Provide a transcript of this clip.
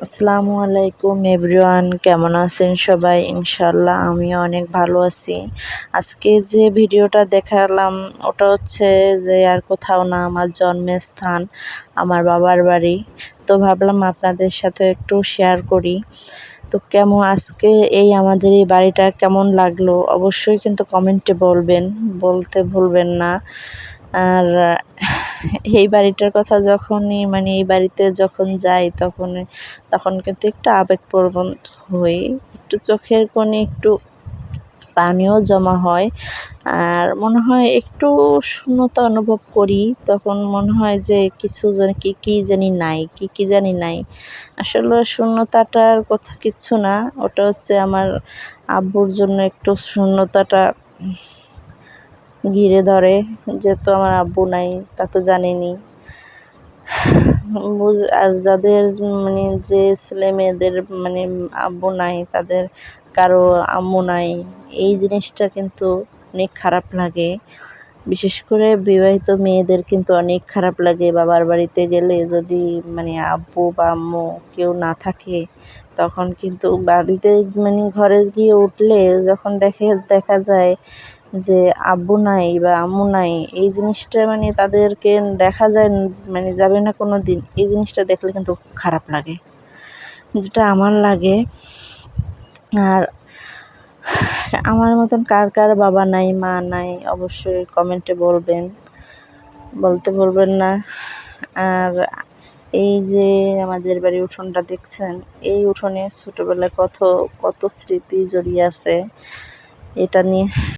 আসসালামু আলাইকুম এভরিওয়ান, কেমন আছেন সবাই? ইনশাল্লাহ আমিও অনেক ভালো আছি। আজকে যে ভিডিওটা দেখালাম ওটা হচ্ছে যে আর কোথাও না, আমার জন্মের স্থান, আমার বাবার বাড়ি। তো ভাবলাম আপনাদের সাথে একটু শেয়ার করি। তো কেমন আজকে আমাদের এই বাড়িটা কেমন লাগলো অবশ্যই কিন্তু কমেন্টে বলতে ভুলবেন না। আর এই বাড়িটার কথা যখনই এই বাড়িতে যখন যাই তখন কিন্তু একটু আবেগপ্রবণ হই, একটু চোখের কোণে একটু পানিও জমা হয়। আর মনে হয় একটু শূন্যতা অনুভব করি, তখন মনে হয় যে কিছু জানি কি জানি নাই। আসলে শূন্যতাটার কথা কিচ্ছু না, ওটা হচ্ছে আমার আব্বুর জন্য একটু শূন্যতাটা ঘিরে ধরে। যেহেতু আমার আব্বু নাই তা তো জানেনই। আর যাদের যে ছেলে মেয়েদের আব্বু নাই, তাদের কারো আম্মু নাই, এই জিনিসটা কিন্তু অনেক খারাপ লাগে। বিশেষ করে বিবাহিত মেয়েদের কিন্তু অনেক খারাপ লাগে বাবার বাড়িতে গেলে, যদি আব্বু বা আম্মু কেউ না থাকে। তখন কিন্তু বাড়িতে ঘরে গিয়ে উঠলে যখন দেখা যায় যে আব্বু নাই বা আম্মু নাই, এই জিনিসটা তাদেরকে দেখা যায় যাবে না কোনো দিন। এই জিনিসটা দেখলে কিন্তু খারাপ লাগে, যেটা আমার লাগে। আর আমার মতন কার কার বাবা নাই, মা নাই, অবশ্যই কমেন্টে বলতে ভুলবেন না। আর এই যে আমাদের বাড়ির উঠোনটা দেখছেন, এই উঠোনে ছোটোবেলায় কত কত স্মৃতি জড়িয়ে আছে। এটা নিয়ে